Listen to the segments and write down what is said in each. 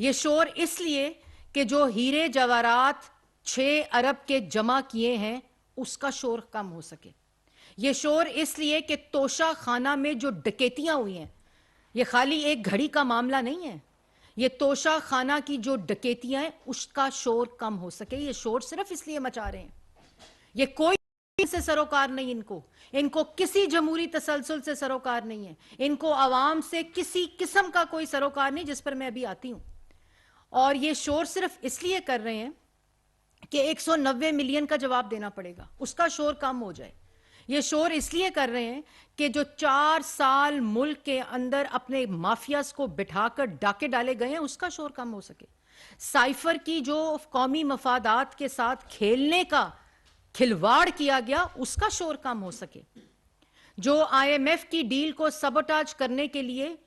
ये शोर इसलिए कि जो हीरे जवाहरात 6 अरब के जमा किए हैं उसका शोर कम हो सके। ये शोर इसलिए कि तोशा खाना में जो डकैतियां हुई हैं, ये खाली एक घड़ी का मामला नहीं है। ये तोशा खाना की जो डकैतियां हैं उसका शोर कम हो सके। ये शोर सिर्फ इसलिए मचा रहे हैं, ये कोई से सरोकार नहीं, इनको किसी जमहूरी तसलसल से सरोकार नहीं है, इनको आवाम से किसी किस्म का कोई सरोकार नहीं, जिस पर मैं अभी आती हूं। और ये शोर सिर्फ इसलिए कर रहे हैं कि 190 मिलियन का जवाब देना पड़ेगा, उसका शोर कम हो जाए। ये शोर इसलिए कर रहे हैं कि जो 4 साल मुल्क के अंदर अपने माफियाज को बिठाकर डाके डाले गए हैं उसका शोर कम हो सके। साइफर की जो कौमी मफादात के साथ खेलने का खिलवाड़ किया गया उसका शोर कम हो सके। जो आईएमएफ की डील को सबोटाज करने के लिए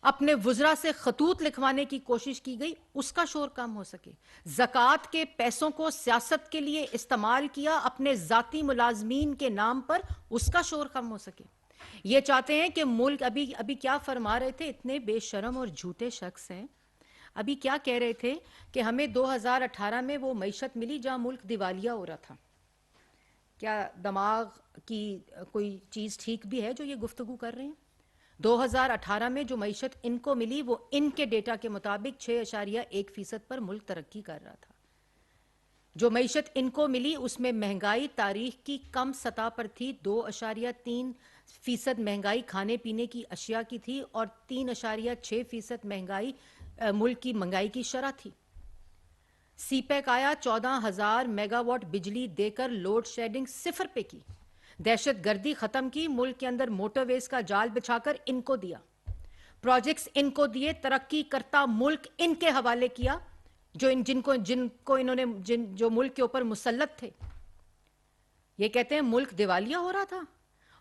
अपने वुजरा से खतूत लिखवाने की कोशिश की गई उसका शोर कम हो सके। ज़कात के पैसों को सियासत के लिए इस्तेमाल किया अपने जाती मुलाजमीन के नाम पर, उसका शोर कम हो सके। ये चाहते हैं कि मुल्क अभी क्या फरमा रहे थे, इतने बेशरम और झूठे शख्स हैं। अभी क्या कह रहे थे कि हमें 2018 में वो मईशत मिली जहां मुल्क दिवालिया हो रहा था। क्या दिमाग की कोई चीज़ ठीक भी है जो ये गुफ्तगू कर रहे हैं? 2018 में जो मईशत इनको मिली वो इनके डेटा के मुताबिक 6.1% पर मुल्क तरक्की कर रहा था। जो मईशत इनको मिली उसमें महंगाई तारीख की कम सतह पर थी, 2.3% महंगाई खाने पीने की अशिया की थी और 3.6% महंगाई मुल्क की महंगाई की शरह थी। सीपैक आया, 14,000 मेगावाट बिजली देकर लोड शेडिंग 0 पे की, दहशतगर्दी खत्म की, मुल्क के अंदर मोटरवेज का जाल बिछाकर इनको दिया, प्रोजेक्ट्स इनको दिए, तरक्की करता मुल्क इनके हवाले किया, जिनको इन्होंने जो मुल्क के ऊपर मुसल्लत थे। ये कहते हैं मुल्क दिवालिया हो रहा था।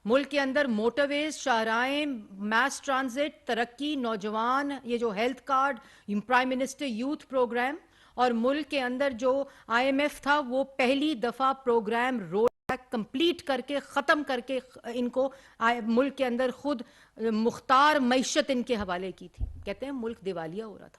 मुल्क के अंदर मोटरवेज, शाहराएं, मास ट्रांजिट, तरक्की, नौजवान, ये जो health card, prime minister youth programme, और मुल्क के अंदर जो आईएमएफ था वो पहली दफा प्रोग्राम रोल बैक कंप्लीट करके खत्म करके इनको मुल्क के अंदर खुद मुख्तार मईशत इनके हवाले की थी। कहते हैं मुल्क दिवालिया हो रहा था।